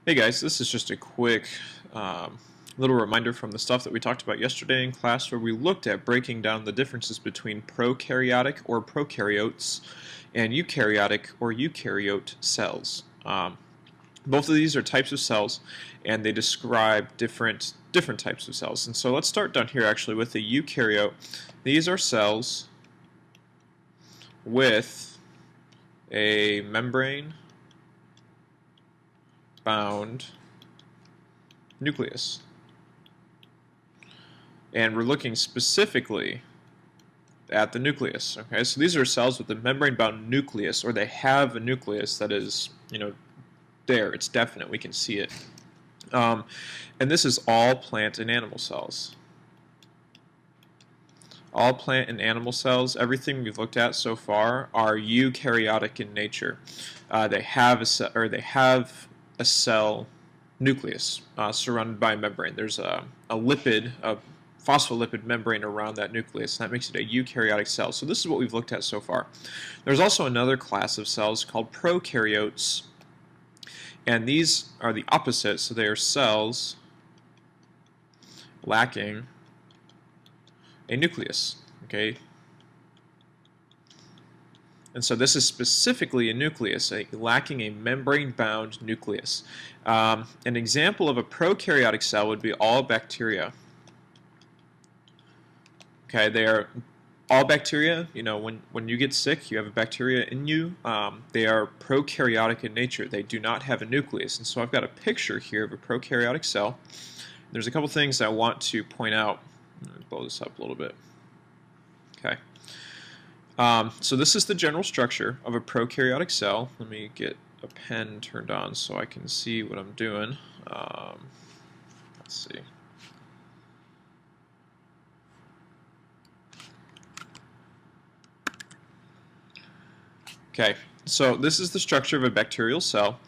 Hey guys, this is just a quick little reminder from the stuff that we talked about yesterday in class where we looked at breaking down the differences between prokaryotic or prokaryotes and eukaryotic or eukaryote cells. Both of these are types of cells and they describe different types of cells. And so let's start down here actually with the eukaryote. These are cells with a membrane bound nucleus. And we're looking specifically at the nucleus. Okay, so these are cells with a membrane-bound nucleus, or they have a nucleus that is, there. It's definite. We can see it. And this is all plant and animal cells. All plant and animal cells, everything we've looked at so far, are eukaryotic in nature. They have a cell nucleus surrounded by a membrane. There's a phospholipid membrane around that nucleus, and that makes it a eukaryotic cell. So this is what we've looked at so far. There's also another class of cells called prokaryotes, and these are the opposite. So they are cells lacking a nucleus. Okay. And so this is specifically a nucleus, lacking a membrane-bound nucleus. An example of a prokaryotic cell would be all bacteria. Okay, they are all bacteria. When you get sick, you have a bacteria in you. They are prokaryotic in nature. They do not have a nucleus. And so I've got a picture here of a prokaryotic cell. There's a couple things I want to point out. Let me blow this up a little bit. Okay. So this is the general structure of a prokaryotic cell. Let me get a pen turned on so I can see what I'm doing. Let's see. Okay, so this is the structure of a bacterial cell.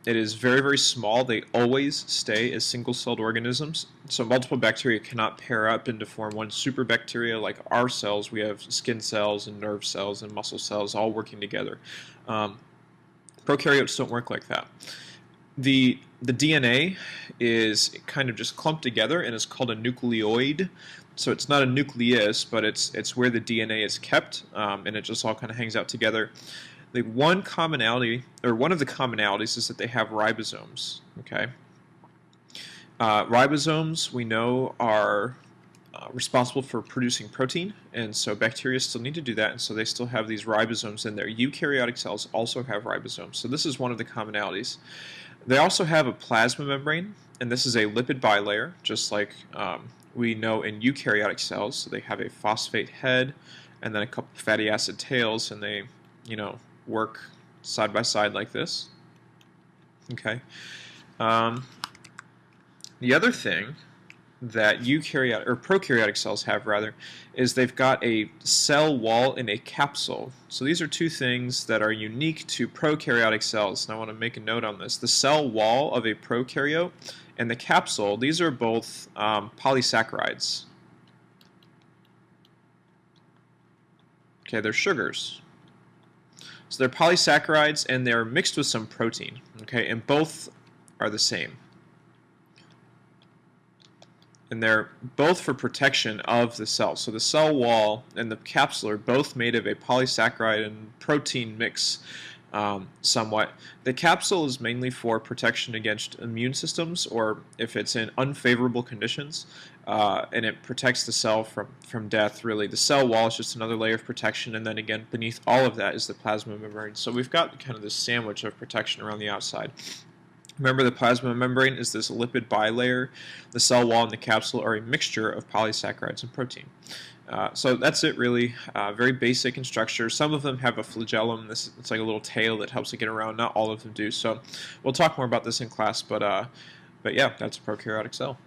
It is very, very small. They always stay as single-celled organisms. So multiple bacteria cannot pair up and to form one superbacteria like our cells. We have skin cells and nerve cells and muscle cells all working together. Prokaryotes don't work like that. The DNA is kind of just clumped together and is called a nucleoid. So it's not a nucleus, but it's where the DNA is kept, and it just all kind of hangs out together. The one commonality, or one of the commonalities, is that they have ribosomes. Okay, ribosomes we know are responsible for producing protein, and so bacteria still need to do that, and so they still have these ribosomes in there. Eukaryotic cells also have ribosomes, so this is one of the commonalities. They also have a plasma membrane, and this is a lipid bilayer, just like we know in eukaryotic cells. So they have a phosphate head, and then a couple fatty acid tails, and they, work side by side like this. Okay. The other thing that eukaryotic or prokaryotic cells have, rather, is they've got a cell wall in a capsule. So these are two things that are unique to prokaryotic cells, and I want to make a note on this. The cell wall of a prokaryote and the capsule, these are both polysaccharides. Okay, they're sugars. So they're polysaccharides and they're mixed with some protein. Okay, and both are the same. And they're both for protection of the cell. So the cell wall and the capsule are both made of a polysaccharide and protein mix somewhat. The capsule is mainly for protection against immune systems, or if it's in unfavorable conditions, and it protects the cell from death, really. The cell wall is just another layer of protection, and then again, beneath all of that is the plasma membrane. So we've got kind of this sandwich of protection around the outside. Remember, the plasma membrane is this lipid bilayer. The cell wall and the capsule are a mixture of polysaccharides and protein. So that's it, really. Very basic in structure. Some of them have a flagellum. It's like a little tail that helps it get around. Not all of them do. So we'll talk more about this in class, but yeah, that's a prokaryotic cell.